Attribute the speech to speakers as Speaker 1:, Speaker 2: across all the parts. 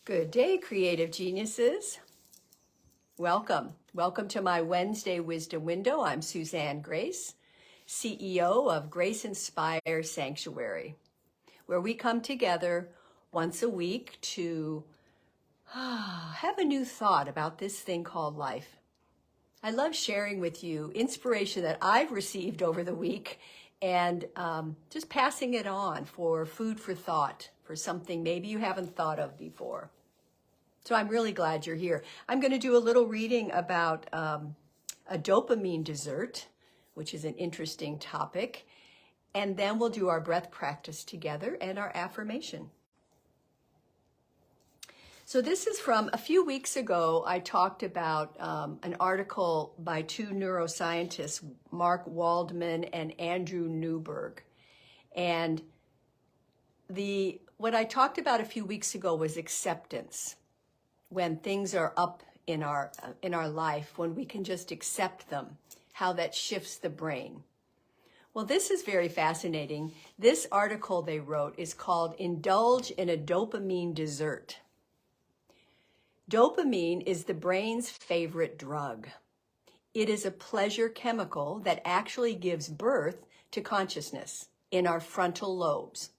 Speaker 1: Good day, creative geniuses. Welcome. Welcome to my Wednesday Wisdom Window. I'm Suzanne Grace, CEO of Grace Inspire Sanctuary, where we come together once a week to have a new thought about this thing called life. I love sharing with you inspiration that I've received over the week and just passing it on for food for thought, for something maybe you haven't thought of before. So I'm really glad you're here. I'm going to do a little reading about a dopamine dessert, which is an interesting topic. And then we'll do our breath practice together and our affirmation. So this is from a few weeks ago. I talked about an article by two neuroscientists, Mark Waldman and Andrew Newberg. And what I talked about a few weeks ago was acceptance. When things are up in our life, when we can just accept them, how that shifts the brain. Well, this is very fascinating. This article they wrote is called Indulge in a Dopamine Dessert. Dopamine is the brain's favorite drug. It is a pleasure chemical that actually gives birth to consciousness in our frontal lobes.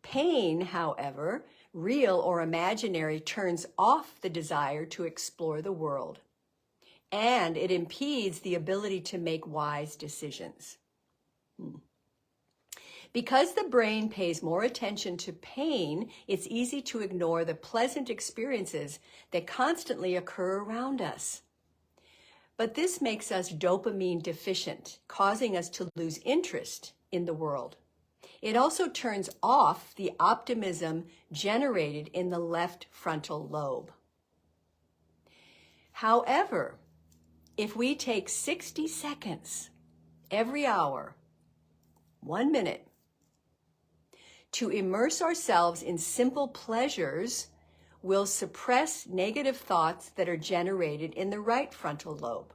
Speaker 1: Pain, however, real or imaginary, turns off the desire to explore the world, and it impedes the ability to make wise decisions. Because the brain pays more attention to pain, it's easy to ignore the pleasant experiences that constantly occur around us. But this makes us dopamine deficient, causing us to lose interest in the world. It also turns off the optimism generated in the left frontal lobe. However, if we take 60 seconds every hour, 1 minute, to immerse ourselves in simple pleasures, we'll suppress negative thoughts that are generated in the right frontal lobe.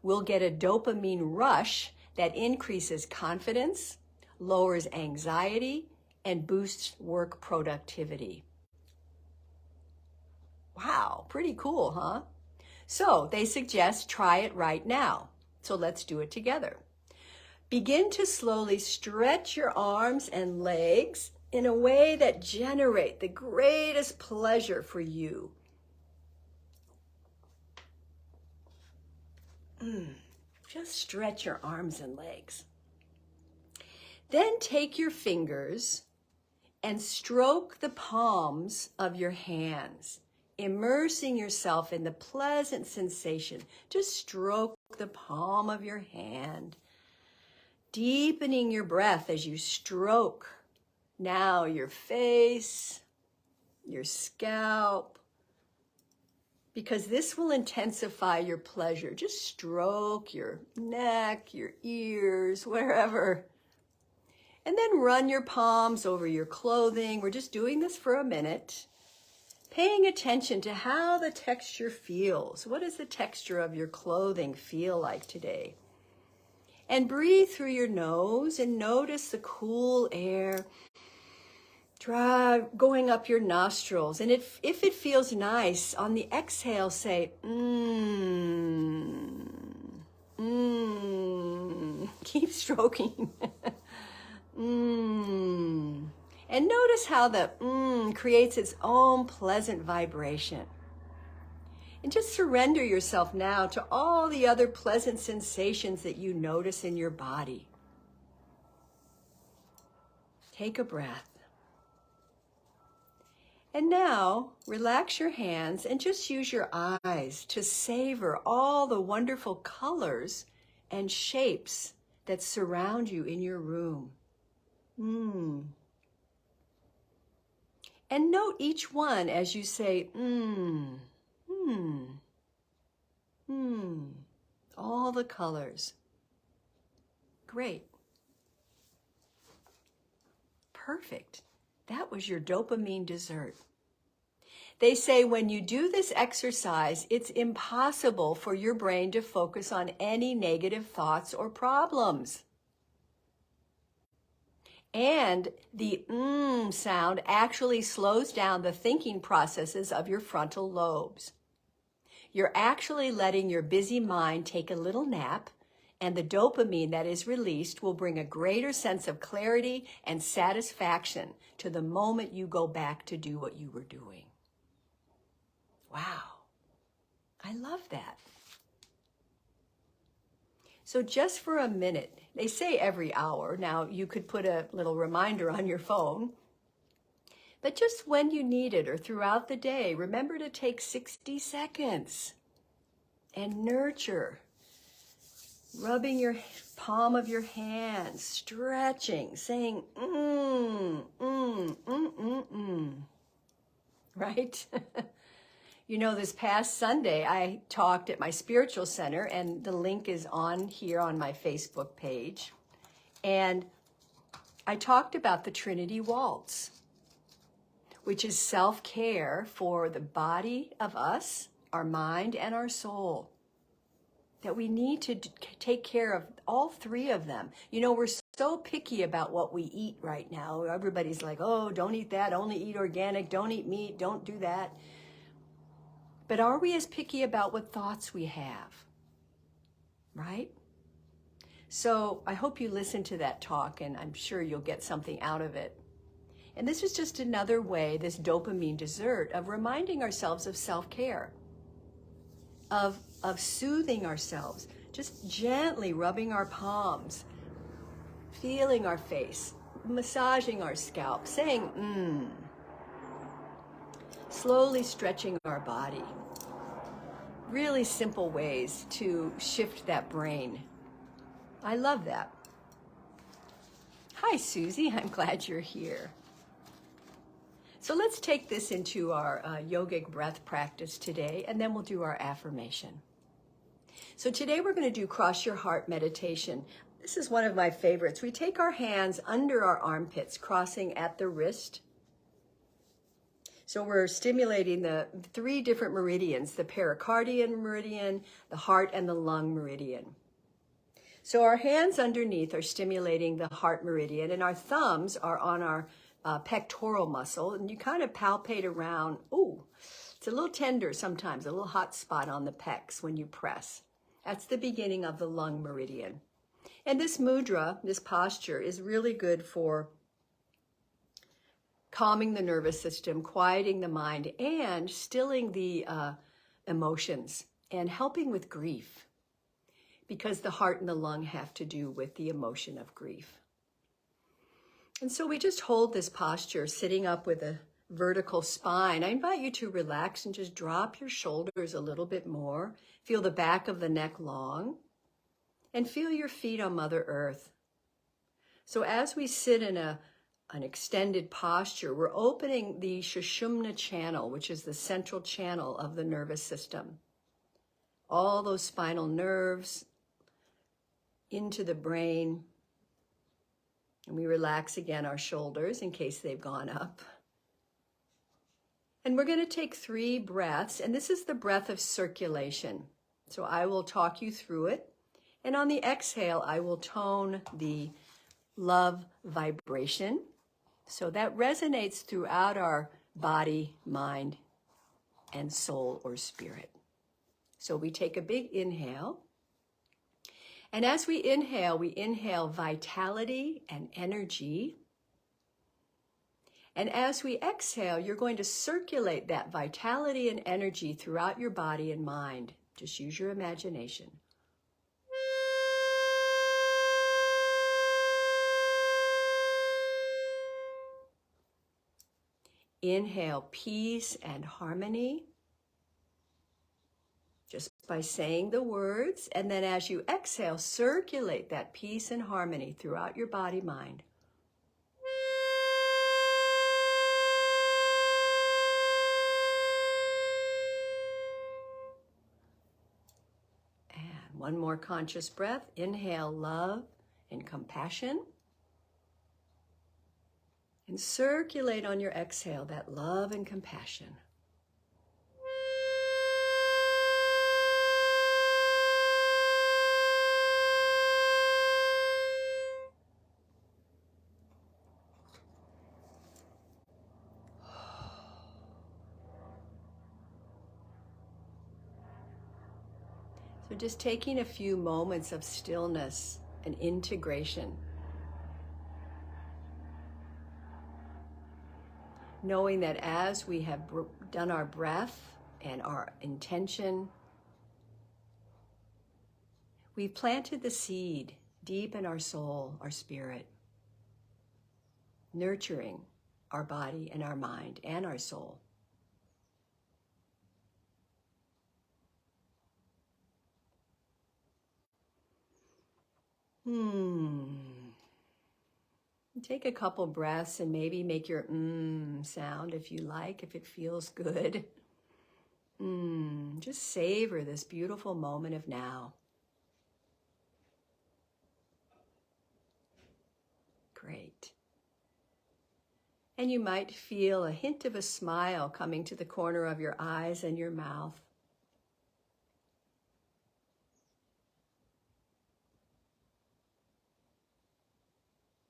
Speaker 1: We'll get a dopamine rush that increases confidence, lowers anxiety, and boosts work productivity. Wow, pretty cool, huh? So they suggest try it right now. So let's do it together. Begin to slowly stretch your arms and legs in a way that generate the greatest pleasure for you. Just stretch your arms and legs. Then take your fingers and stroke the palms of your hands, immersing yourself in the pleasant sensation. Just stroke the palm of your hand, deepening your breath as you stroke now your face, your scalp, because this will intensify your pleasure. Just stroke your neck, your ears, wherever. And then run your palms over your clothing. We're just doing this for a minute, paying attention to how the texture feels. What does the texture of your clothing feel like today? And breathe through your nose and notice the cool air going up your nostrils. And if it feels nice, on the exhale, say, Keep stroking. And notice how the creates its own pleasant vibration. And just surrender yourself now to all the other pleasant sensations that you notice in your body. Take a breath. And now, relax your hands and just use your eyes to savor all the wonderful colors and shapes that surround you in your room. And note each one as you say, all the colors. Great. Perfect. That was your dopamine dessert. They say when you do this exercise, it's impossible for your brain to focus on any negative thoughts or problems. And the sound actually slows down the thinking processes of your frontal lobes. You're actually letting your busy mind take a little nap, and the dopamine that is released will bring a greater sense of clarity and satisfaction to the moment you go back to do what you were doing. Wow, I love that. So just for a minute, they say every hour. Now you could put a little reminder on your phone, but just when you need it or throughout the day, remember to take 60 seconds and nurture, rubbing your palm of your hand, stretching, saying, right? You know, this past Sunday, I talked at my spiritual center, and the link is on here on my Facebook page. And I talked about the Trinity Waltz, which is self-care for the body of us, our mind, and our soul. That we need to take care of all three of them. You know, we're so picky about what we eat right now. Everybody's like, oh, don't eat that, only eat organic, don't eat meat, don't do that. But are we as picky about what thoughts we have? Right? So I hope you listen to that talk, and I'm sure you'll get something out of it. And this is just another way, this dopamine dessert, of reminding ourselves of self-care, of soothing ourselves, just gently rubbing our palms, feeling our face, massaging our scalp, saying, slowly stretching our body. Really simple ways to shift that brain. I love that. Hi, Susie. I'm glad you're here. So let's take this into our yogic breath practice today, and then we'll do our affirmation. So today we're going to do cross your heart meditation. This is one of my favorites. We take our hands under our armpits, crossing at the wrist. So we're stimulating the 3 different meridians, the pericardian meridian, the heart, and the lung meridian. So our hands underneath are stimulating the heart meridian, and our thumbs are on our pectoral muscle, and you kind of palpate around. Ooh, it's a little tender sometimes, a little hot spot on the pecs when you press. That's the beginning of the lung meridian. And this mudra, this posture, is really good for calming the nervous system, quieting the mind, and stilling the emotions, and helping with grief, because the heart and the lung have to do with the emotion of grief. And so we just hold this posture, sitting up with a vertical spine. I invite you to relax and just drop your shoulders a little bit more. Feel the back of the neck long, and feel your feet on Mother Earth. So as we sit in an extended posture, we're opening the Sushumna channel, which is the central channel of the nervous system. All those spinal nerves into the brain. And we relax again our shoulders in case they've gone up. And we're going to take 3 breaths, and this is the breath of circulation. So I will talk you through it. And on the exhale, I will tone the love vibration. So that resonates throughout our body, mind, and soul or spirit. So we take a big inhale. And as we inhale vitality and energy. And as we exhale, you're going to circulate that vitality and energy throughout your body and mind. Just use your imagination. Inhale peace and harmony, just by saying the words. And then as you exhale, circulate that peace and harmony throughout your body, mind. And one more conscious breath. Inhale love and compassion. And circulate on your exhale that love and compassion. So just taking a few moments of stillness and integration. Knowing that as we have done our breath and our intention, we've planted the seed deep in our soul, our spirit, nurturing our body and our mind and our soul. Take a couple breaths and maybe make your sound if you like, if it feels good. Just savor this beautiful moment of now. Great. And you might feel a hint of a smile coming to the corner of your eyes and your mouth.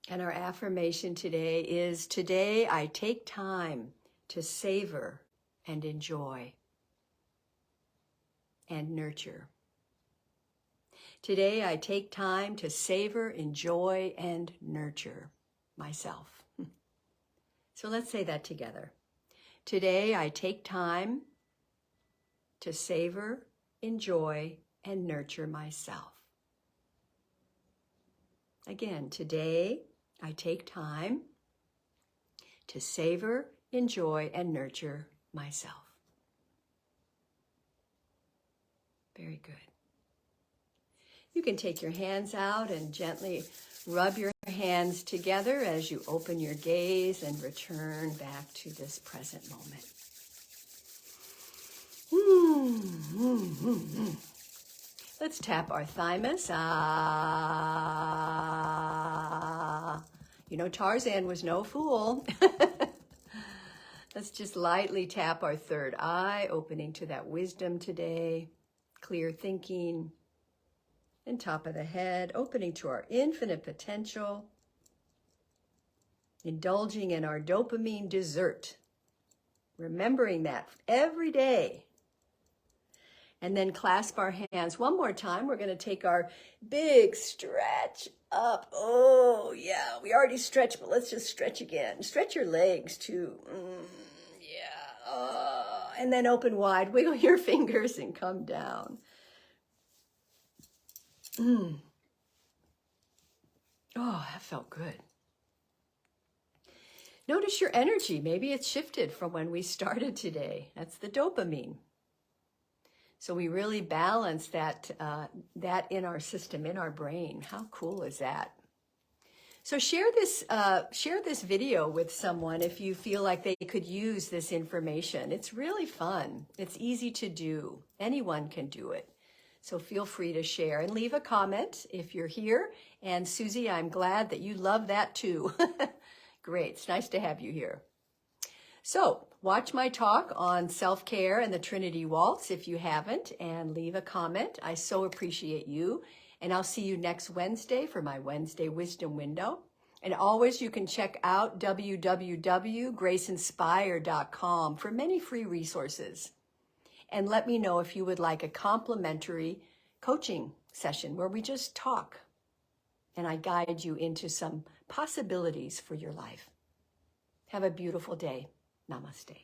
Speaker 1: And our affirmation today is, today I take time to savor and enjoy and nurture. Today I take time to savor, enjoy, and nurture myself. So let's say that together. Today I take time to savor, enjoy, and nurture myself. Again, today I take time to savor, enjoy, and nurture myself. Very good. You can take your hands out and gently rub your hands together as you open your gaze and return back to this present moment. Let's tap our thymus. You know, Tarzan was no fool. Let's just lightly tap our third eye, opening to that wisdom today, clear thinking, and top of the head, opening to our infinite potential, indulging in our dopamine dessert, remembering that every day. And then clasp our hands one more time. We're going to take our big stretch up. Oh, yeah, we already stretched, but let's just stretch again. Stretch your legs too. And then open wide, wiggle your fingers and come down. Oh, that felt good. Notice your energy. Maybe it's shifted from when we started today. That's the dopamine. So we really balance that in our system, in our brain. How cool is that? So share this video with someone if you feel like they could use this information. It's really fun. It's easy to do. Anyone can do it. So feel free to share and leave a comment if you're here. And Susie, I'm glad that you love that too. Great. It's nice to have you here. So watch my talk on self-care and the Trinity Waltz if you haven't, and leave a comment. I so appreciate you. And I'll see you next Wednesday for my Wednesday Wisdom Window. And always you can check out www.graceinspire.com for many free resources. And let me know if you would like a complimentary coaching session where we just talk and I guide you into some possibilities for your life. Have a beautiful day. Namaste.